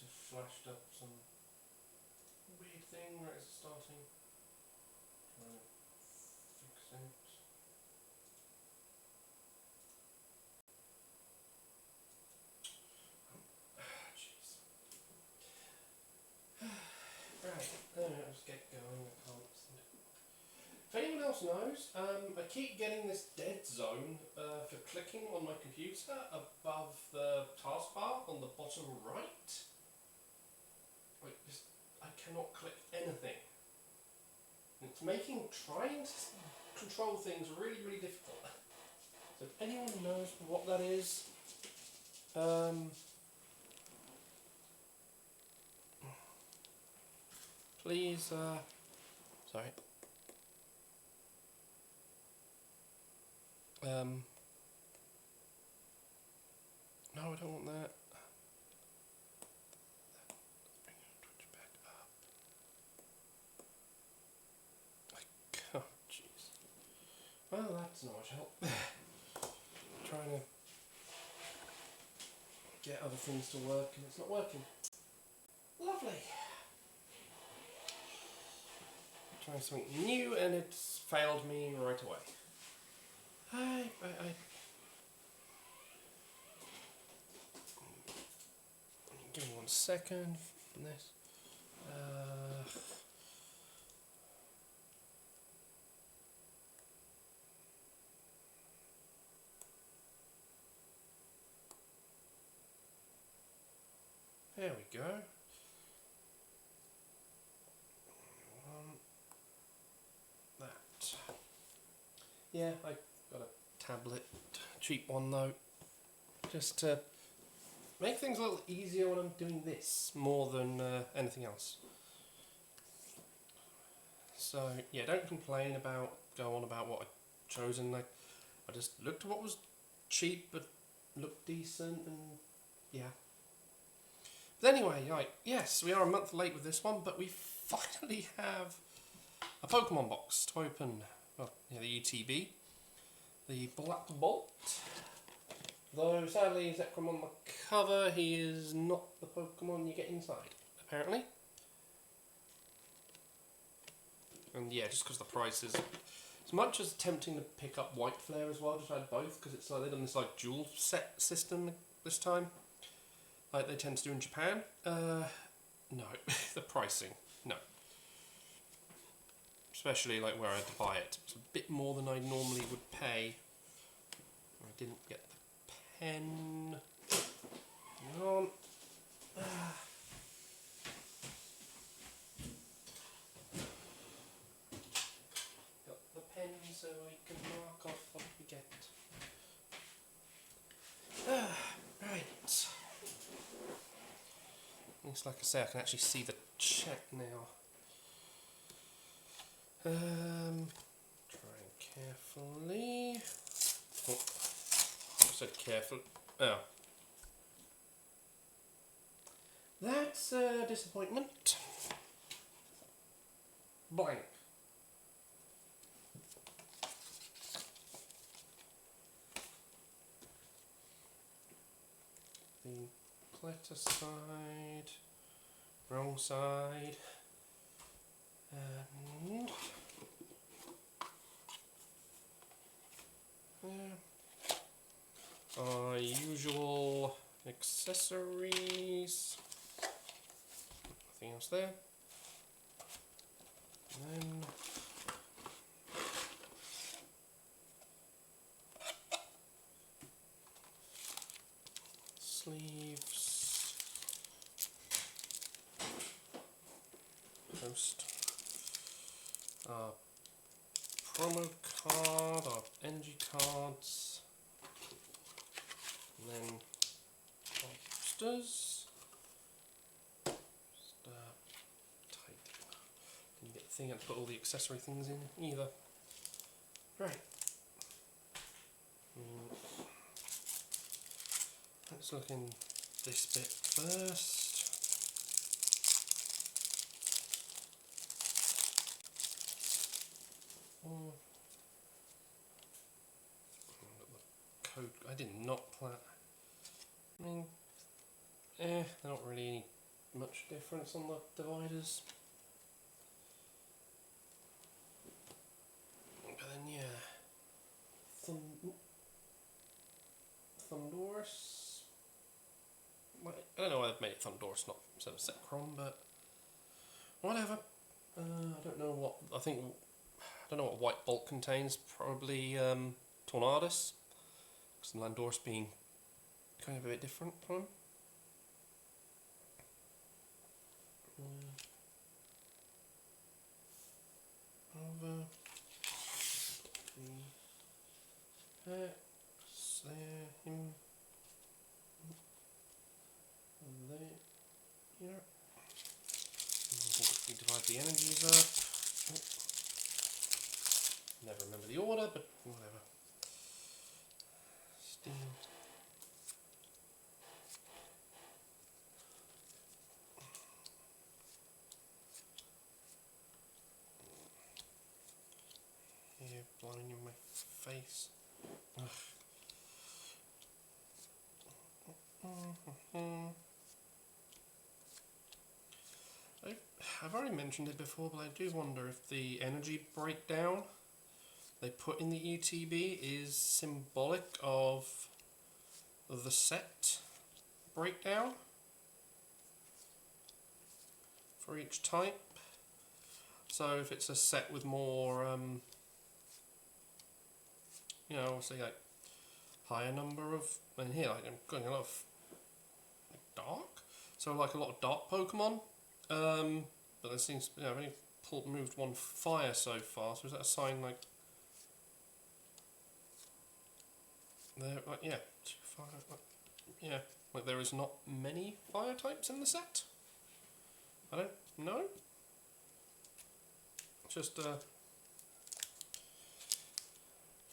to have flashed up some weird thing right as it's starting. Trying to fix it. Jeez. Right, let's get going. I can't seem to... If anyone else knows, I keep getting this dead zone for clicking on my computer above the taskbar on the bottom right. I cannot click anything. And it's making trying to control things really, really difficult. So if anyone knows what that is, please, sorry. No, I don't want that. Twitch back up. Oh, jeez. Well, that's not much help. Trying to get other things to work and it's not working. Lovely. Trying something new and it's failed me right away. Give me 1 second on this. There we go. That. Yeah, I got a tablet, cheap one though, just to make things a little easier when I'm doing this, more than anything else. So yeah, don't complain about, go on about what I've chosen. I just looked at what was cheap but looked decent and yeah. But anyway, right, yes, we are a month late with this one, but we finally have a Pokemon box to open. Well, yeah, the ETB, the Black Bolt. Though sadly, Zekrom on the cover, he is not the Pokemon you get inside, apparently. And yeah, just because the price is as much as tempting to pick up White Flare as well, just add both, because it's like they've done this like dual set system this time, like they tend to do in Japan. No, the pricing, no. Especially like where I had to buy it. It's a bit more than I normally would pay. I didn't get the pen. Hang on. Got the pen so we can mark off what we get. Right. Looks like I say I can actually see the check now. Trying carefully. Oh, I said careful. Oh. That's a disappointment. Blank. The clutter side, wrong side, and our usual accessories. Nothing else there. And then sleeves, post, our promo card, our energy cards, and then posters. Just tight. Didn't get the thing to put all the accessory things in either. Right. Let's look in this bit first. Oh. The code. I did not plan. I mean, they're not really any much difference on the dividers. But then yeah, Thundoris. I don't know why they've made it Thundoris, not instead of Zekrom, but whatever. I don't know what I don't know what White Bolt contains. Probably Tornadus, because Landorus being kind of a bit different from him. Over the X there, him there, yeah. We divide the energies up. Never remember the order, but whatever. Steam. Here, blowing in my face. I've already mentioned it before, but I do wonder if the energy breakdown they put in the ETB is symbolic of the set breakdown for each type. So if it's a set with more, you know, say like higher number of, and here like I'm getting a lot of like dark, so like a lot of dark Pokemon. But it seems, you know, I've only moved one fire so far, so is that a sign like there, like, yeah, two fire, like, yeah, like there is not many fire types in the set? I don't know. Just a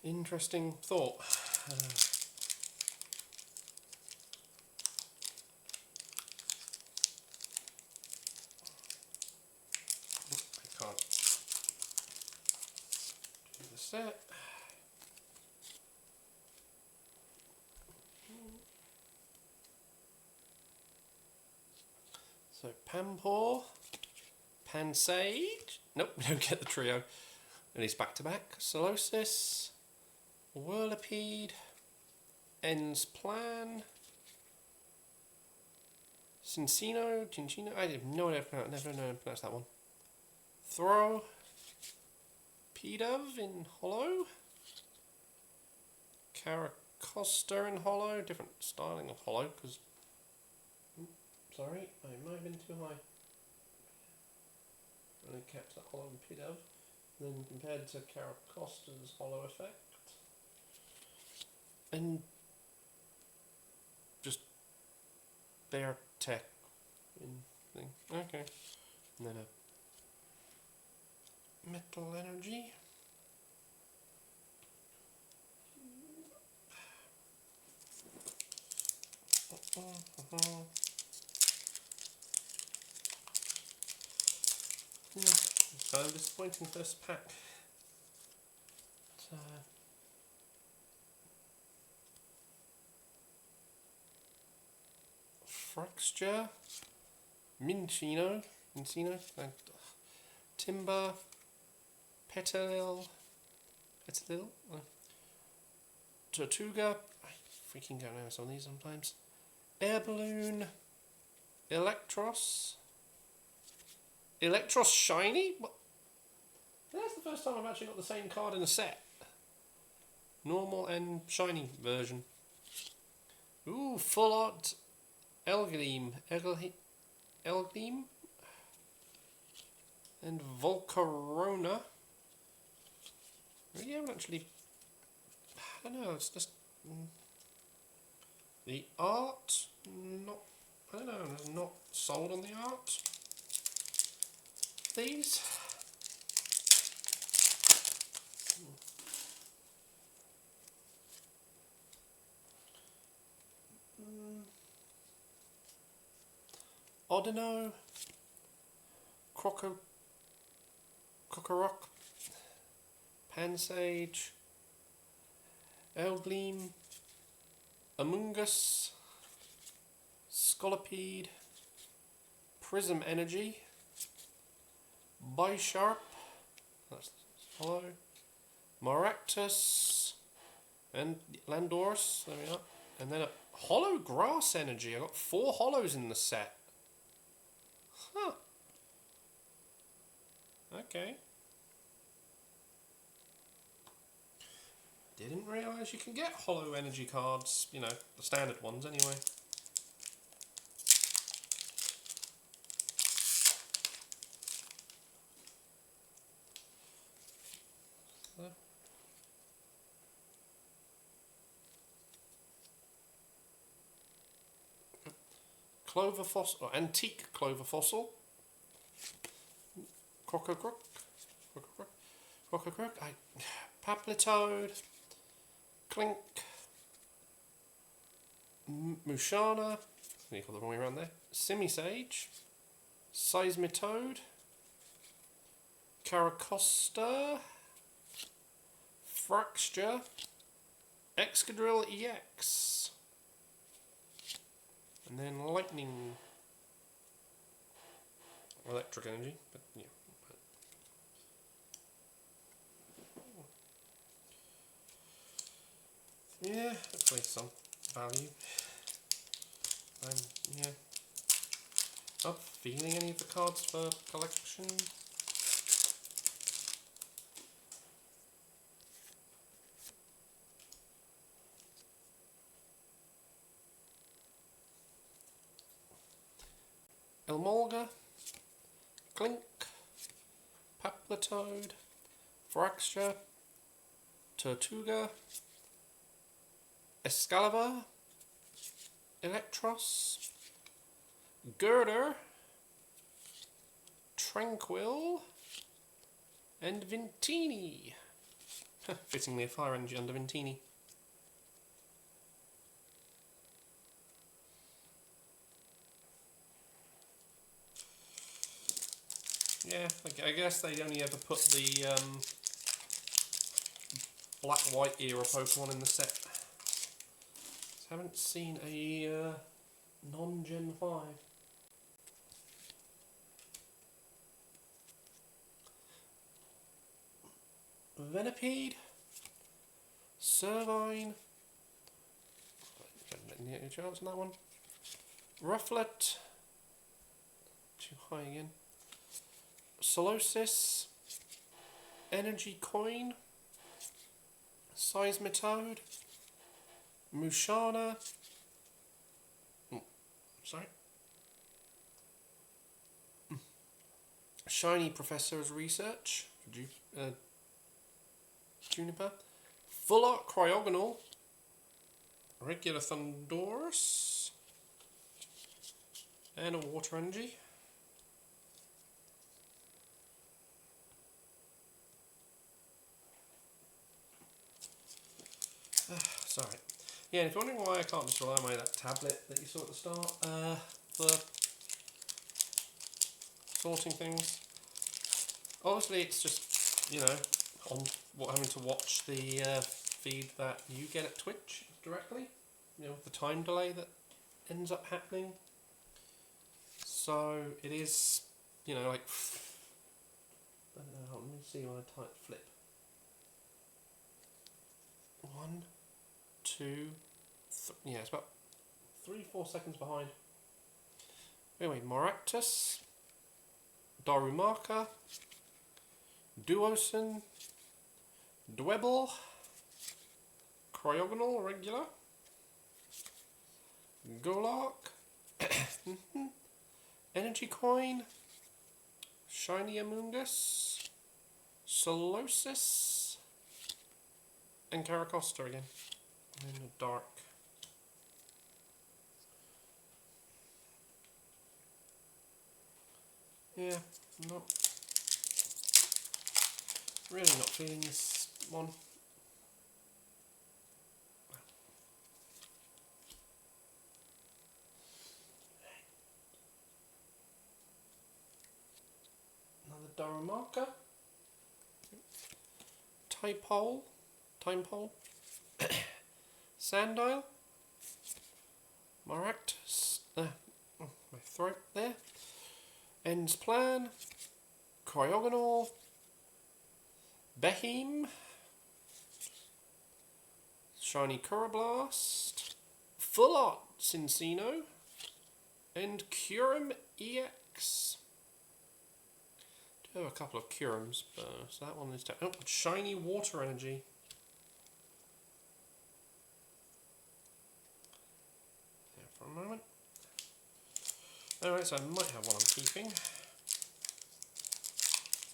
interesting thought. I can't do the set. So Pampor, Pansage. Nope, we don't get the trio. And he's back to back. Solosis, Whirlipede, Ens Plan, Cincino. I have no idea how to never know how to pronounce that one. Throw, Pidove in Hollow, Caracosta in Hollow, different styling of Hollow, because, sorry, I might have been too high. And I kept that Hollow and Pidove, then compared to Caracosta's Hollow effect, and just Bear Tech in thing, okay, and then a Metal Energy. Yeah, kind of disappointing first pack. Fraxture, Minccino, and Timber, Petalil, Tortuga, I freaking don't know some of these sometimes, Air Balloon, Electros Shiny? What? That's the first time I've actually got the same card in a set. Normal and shiny version. Ooh, full art Elgleam, and Volcarona. Really haven't actually, I don't know, it's just the art, not, I don't know, I'm not sold on the art. These. Odino, Crocorock, Pansage, Elgleam, Amoonguss, Scolipede, Prism Energy, Bisharp, that's hollow, Maractus, and Landorus, there we are. And then a Hollow Grass Energy. I got 4 hollows in the set. Huh. Okay. Didn't realise you can get hollow energy cards, you know, the standard ones anyway. Clover Fossil, or Antique Clover Fossil. Crococrook. Paplitoad. Clink. Mushana. You got the wrong way around there. Simisage. Seismitoad. Caracosta. Fraxture. Excadrill EX. And then lightning. Electric energy, but yeah. Yeah, hopefully some value. Yeah. Not feeling any of the cards for collection. Elmolga, Clink, Paplitoad, Fraxture, Tortuga, Excalibur, Electros, Girder, Tranquil, and Vintini. Fittingly a fire energy under Vintini. Yeah, I guess they only ever put the black-white era Pokemon in the set. I haven't seen a non-Gen 5. Venipede, Servine, any chance on that one? Rufflet, too high again. Solosis, Energy Coin, Seismitoad, Mushana, Shiny Professor's Research, Juniper, Full Art Cryogonal, Regular Thundurus, and a Water Energy. Sorry. Yeah, if you're wondering why I can't just rely on that tablet that you saw at the start for sorting things, obviously it's just, you know, on having to watch the feed that you get at Twitch directly, you know, the time delay that ends up happening. So it is, you know, like, I don't know, let me see when I type flip. 1, 2, yeah, it's about 3-4 seconds behind. Anyway, Maractus, Darumaka, Duosin, Dwebble, Cryogonal, regular, Golok, Energy Coin, Shiny Amoongus, Solosis, and Caracosta again. In the dark. Yeah, really not feeling this one. Another Darumaka. Timepole. Sandile, Maractus, my throat there, Ends Plan, Cryogonal, Beheem, Shiny Coroblast, Full Art Cincino, and Curum EX. Do have a couple of Curums, but so that one is down. Oh, Shiny Water Energy. Yeah, for a moment. Alright, so I might have one I'm keeping.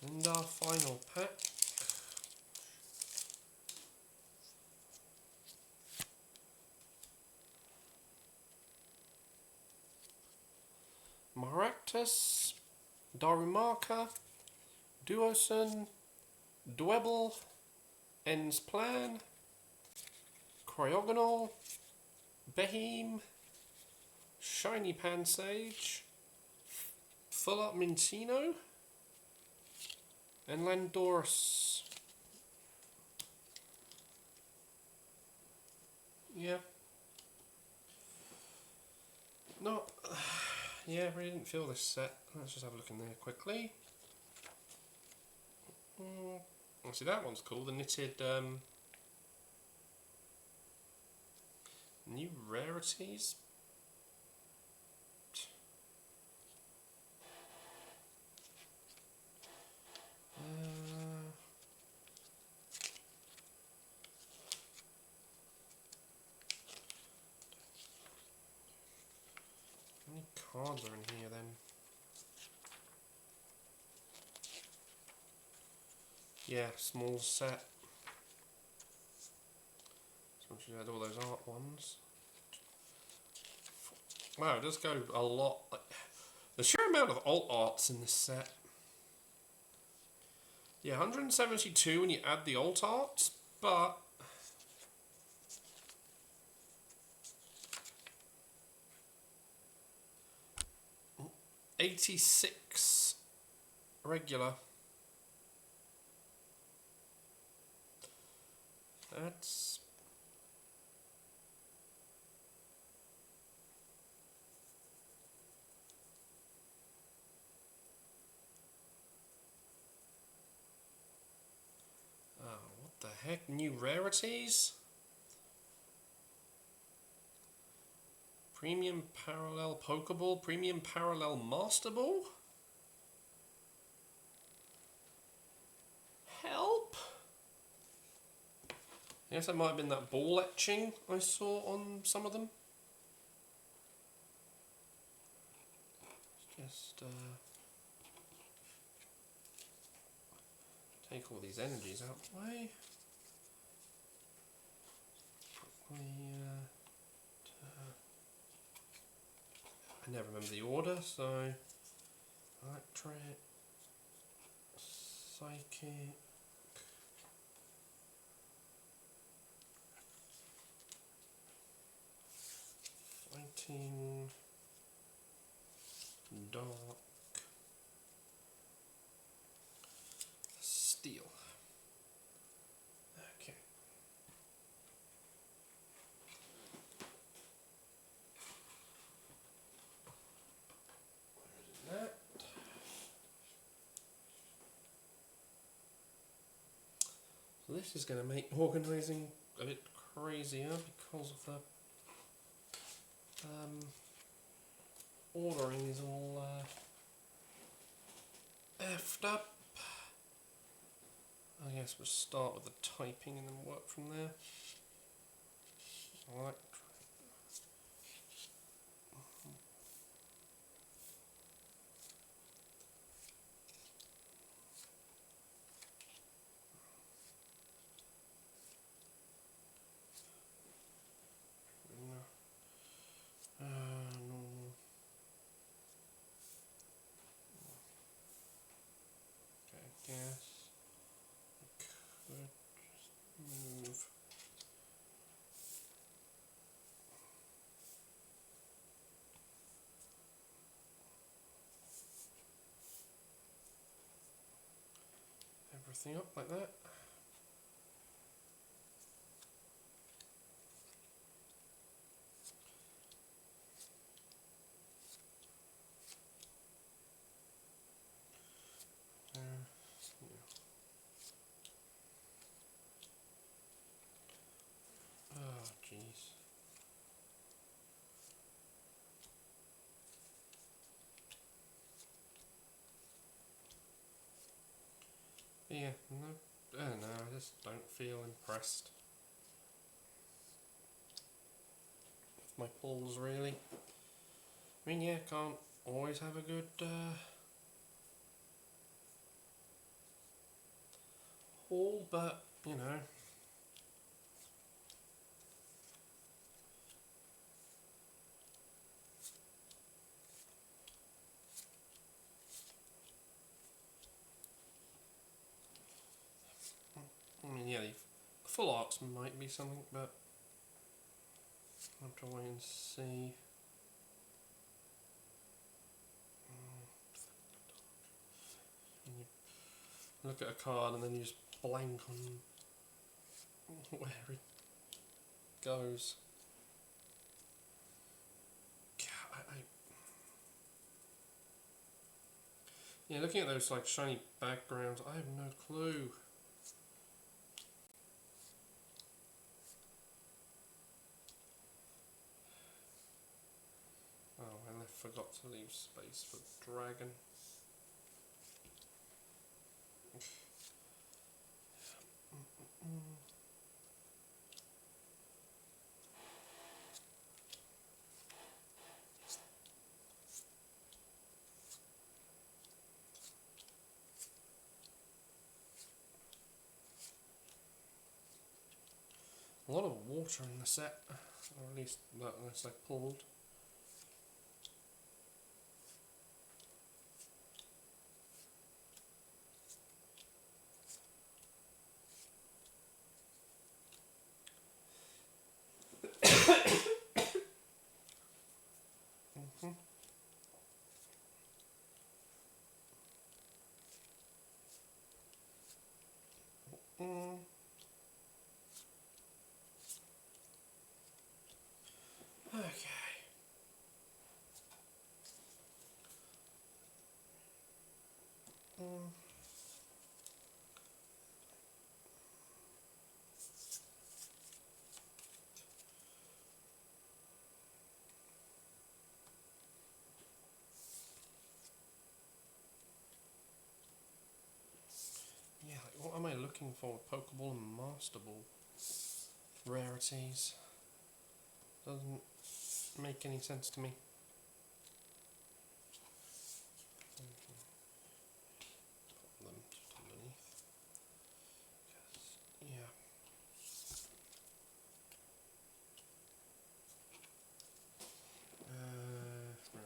And our final pack. Maractus, Darumaka, Duosun, Dwebble, Ends Plan, Cryogonal, Beheem, Shiny Pansage, Full Up Mincino, and Landorus. Yeah. No. Yeah, I really didn't feel this set. Let's just have a look in there quickly. Oh, see, that one's cool. The knitted new rarities. How many cards are in here then? Yeah, small set. So she had all those art ones. Wow, it does go a lot. Like, the sheer amount of alt arts in this set. Yeah, 172 when you add the alt arts, but 86 regular. That's what the heck? New rarities? Premium Parallel Pokeball, Premium Parallel Master Ball? Help! Yes, that might have been that ball etching I saw on some of them. Just take all these energies out of the way. I never remember the order, so Electric, Psychic, Fighting, Dark, Steel. Okay. Where is that? So this is going to make organising a bit crazier because of the ordering is all effed up. I guess we'll start with the typing and then work from there. Alright. Yes, I could just move everything up like that. jeez. Yeah, no, I don't know, I just don't feel impressed with my pulls, really. I mean, yeah, can't always have a good haul, but, you know. I mean, yeah, the full arts might be something, but I'll have to wait and see. When you look at a card and then you just blank on where it goes. Yeah, looking at those like shiny backgrounds, I have no clue. Oh, and I forgot to leave space for dragon. A lot of water in the set, or at least that unless I pulled. Mm. Okay. Mm. Yeah, like, what am I looking for with Pokeball and Master Ball? Rarities. Doesn't make any sense to me. Put them just underneath. Yeah. Right.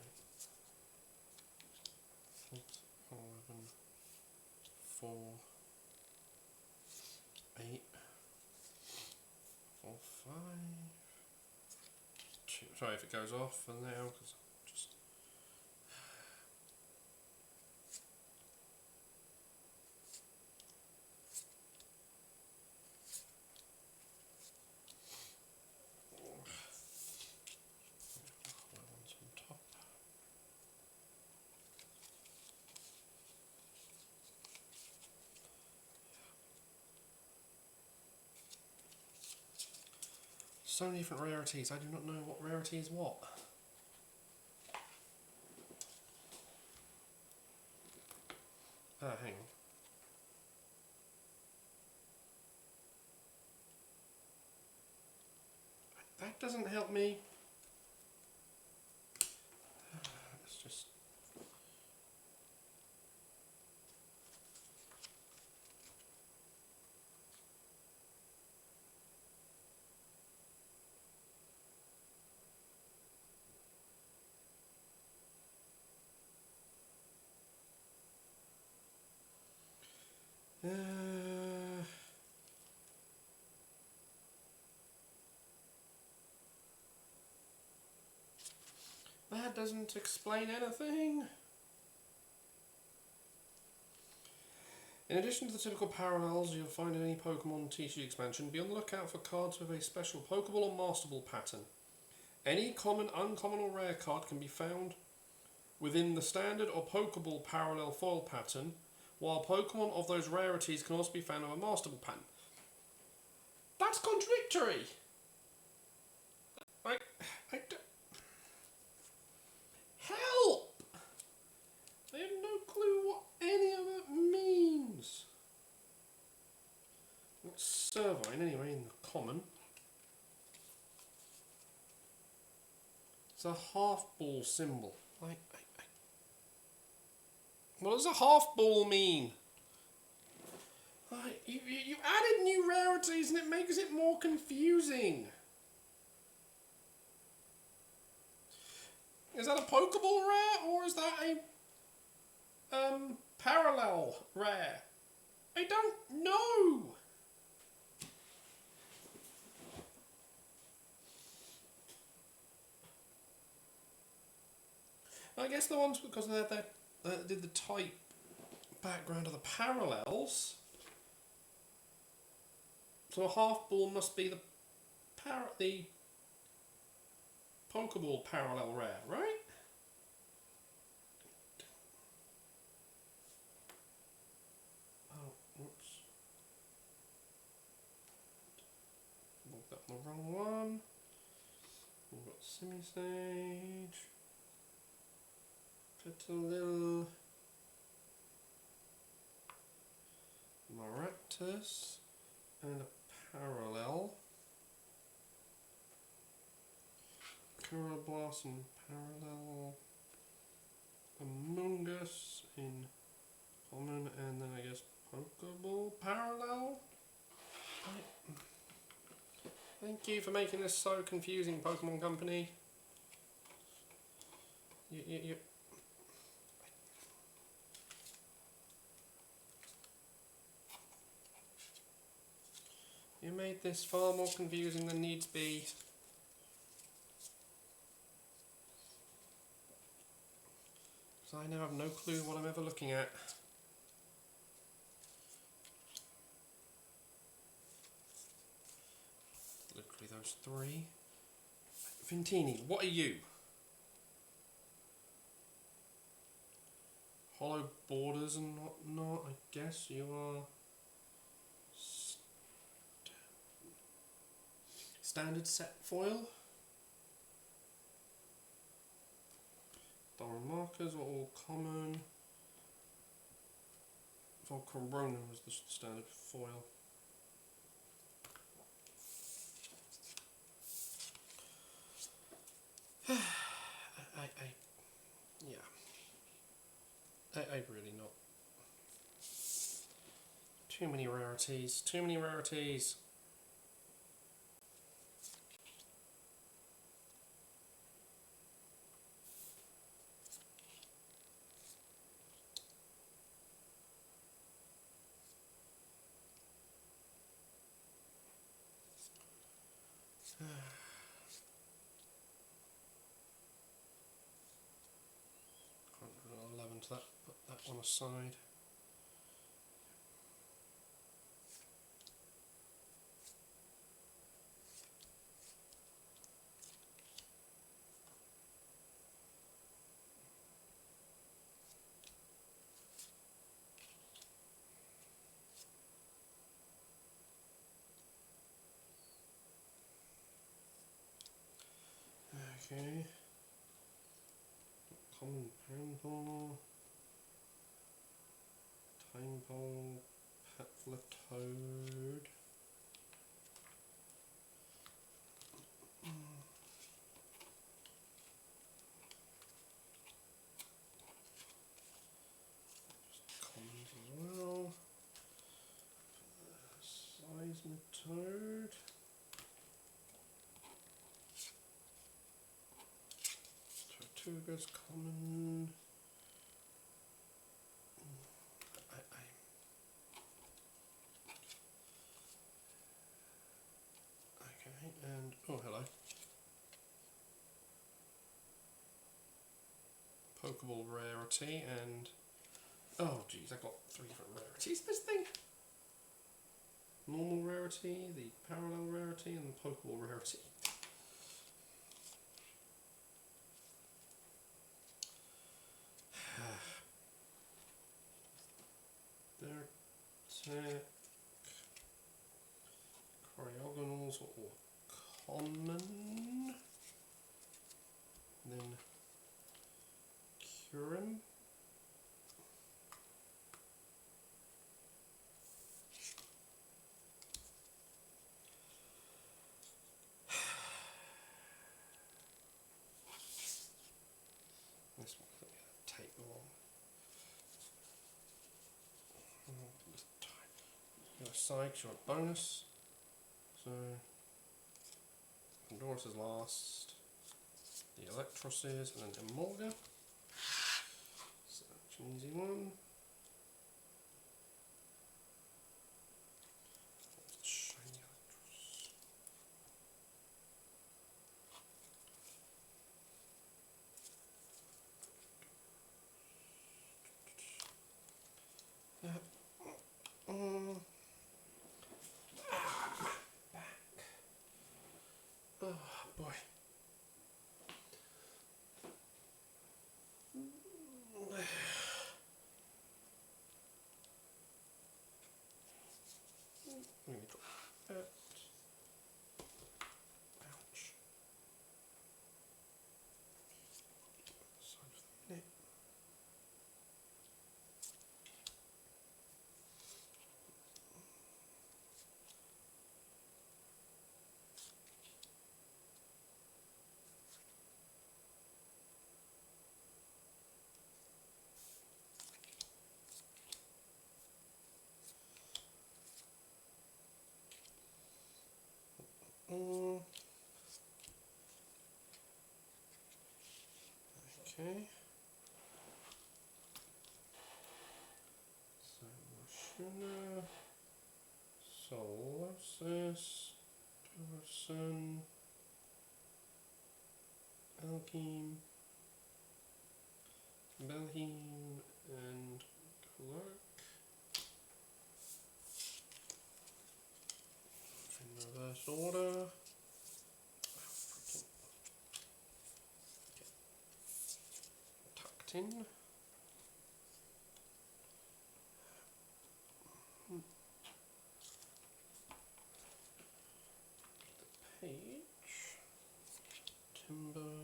8, 11, 4, 8, 4, 5, 2. Sorry if it goes off for now, because I'm just. One's on top. So many different rarities, I do not know what rarity is what. Hang on. That doesn't help me. Let's just. That doesn't explain anything. In addition to the typical parallels you'll find in any Pokemon TCG expansion, be on the lookout for cards with a special Pokeball or Master Ball pattern. Any common, uncommon or rare card can be found within the standard or Pokeball parallel foil pattern, while Pokemon of those rarities can also be found with a Master Ball pattern. That's contradictory! a half ball symbol. What does a half ball mean? You added new rarities and it makes it more confusing. Is that a Pokeball rare or is that a parallel rare? I don't know. I guess the ones because they did the type background of the parallels. So a half ball must be the Pokeball parallel rare, right? Oh, whoops. Looked up the wrong one. We've got Simisage, Petalil, Maractus, and a parallel. Coroblast in parallel. Amoonguss in common, and then I guess Pokeball parallel. Thank you for making this so confusing, Pokemon Company. You made this far more confusing than needs be. So I now have no clue what I'm ever looking at. Literally those three. Vintini, what are you? Hollow borders and whatnot, I guess you are. Standard set foil. Doran markers are all common. Volcarona was the standard foil. I really not. Too many rarities. Too many rarities. To that, put that one aside. Okay. Common Panball. Timeball, Petletoad. Just commons as well. Seismitoad. Tortuga's common. And oh, hello. Pokeball rarity and oh geez, I got 3 different rarities. This thing. Normal rarity, the parallel rarity, and the Pokeball rarity. Their Cryogonals or common. And then Curum. The other side, 'cause you're a bonus. So, Honduras is last. The Electros and then Emolga. So that's an easy one. Shiny Electros. Oh boy. Let me drop that. Ouch. Side of the net. Okay. So Machina, Solosis, Dorson, Alkeme, Belheim, and Clark. In reverse order. Tucked in. The page. Timber.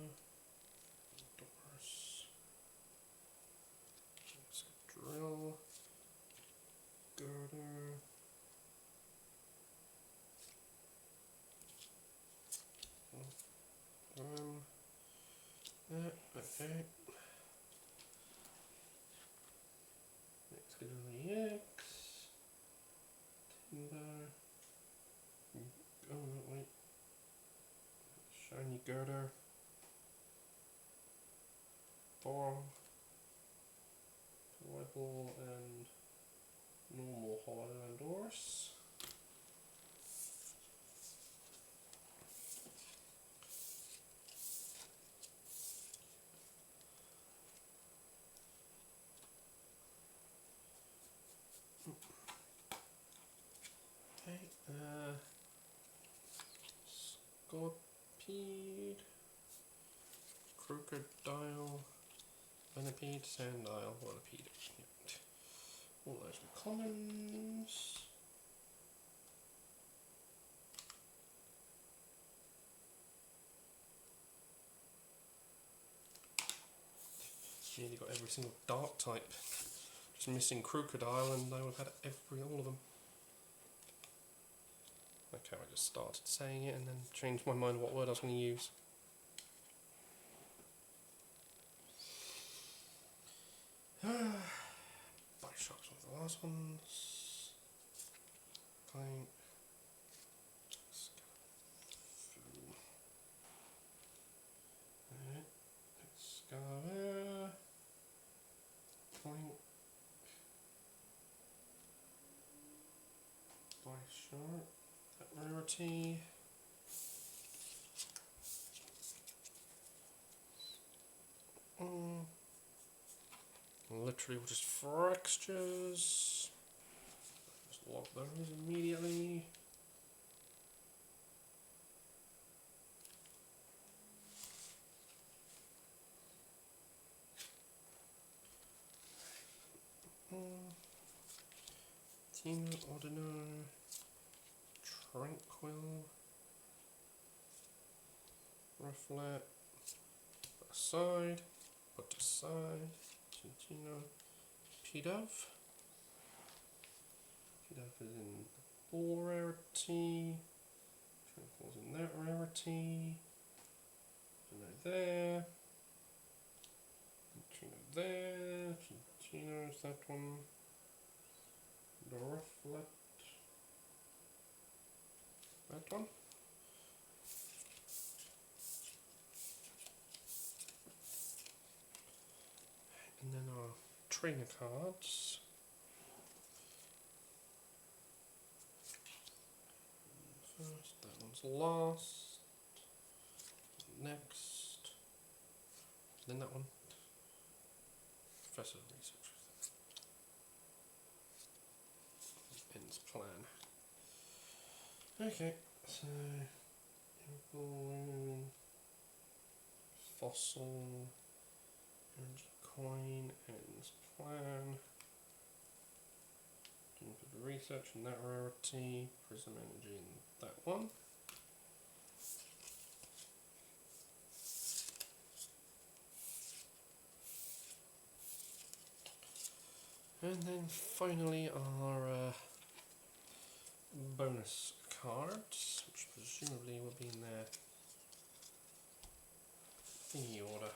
Doris. Drill. Girder. Okay. Next go to the X. Timber. Oh no, wait. Shiny Girder. Ball. Rebel and normal Honduras. Okay, Scorpede, Crocodile, Venipede, Sandile, Whirlipede. Yep. All those are commons. Nearly got every single dark type. Just missing Crocodile and I would have had all of them. Okay, I just started saying it and then changed my mind what word I was going to use. Bishocks was the last ones. Clank. Excavator. Clank. Bishop. Rarity. Literally just fractures. Just lock those immediately. Team Ordinary. Tranquil. Rufflet. Put aside. Put aside. Chinchino. P-Dove. P-Dove is in the ball rarity. Tranquil's in that rarity. Trino there. Trino there. Tino's that one. The rufflet. That one. And then our trainer cards. First, that one's last. Next. Then that one. Professor of Research. Ends plan. Okay, so balloon, fossil, energy coin, ends plan. For the research and that rarity, prism energy and that one. And then finally our bonus cards, which presumably will be in their thingy order.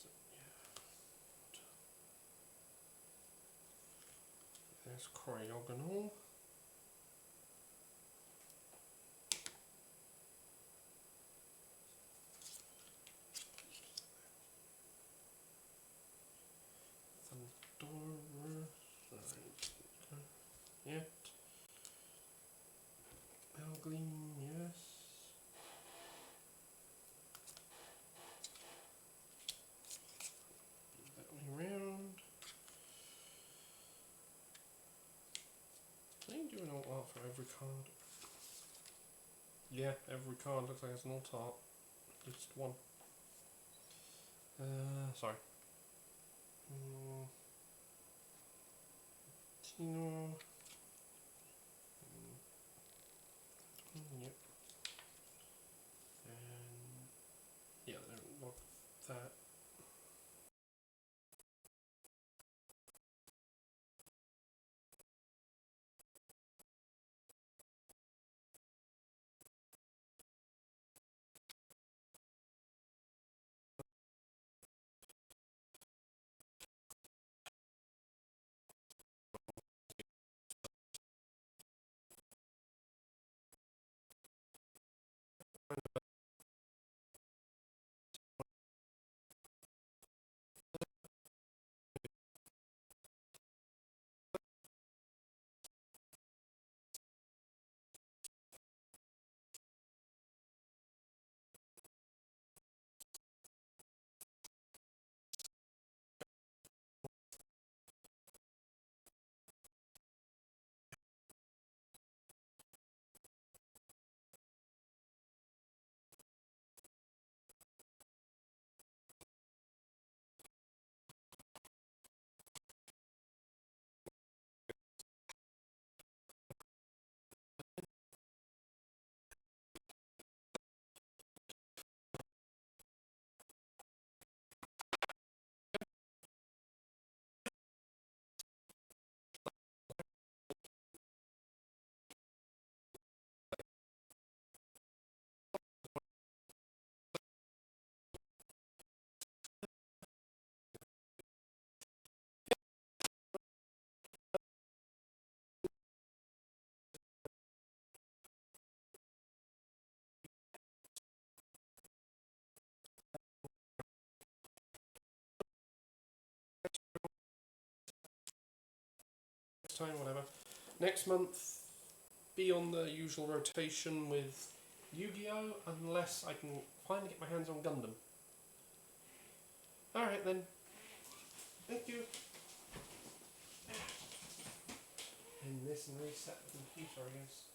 So, yeah. There's choreogonal. Yet. Belgleam, yes. That way around. I think do an alt art for every card. Yeah, every card looks like it's an alt art. At least one. Sorry. Tino. Yep. And yeah, look that. Time, whatever. Next month, be on the usual rotation with Yu-Gi-Oh! Unless I can finally get my hands on Gundam. Alright then. Thank you. And this and reset the computer, I guess.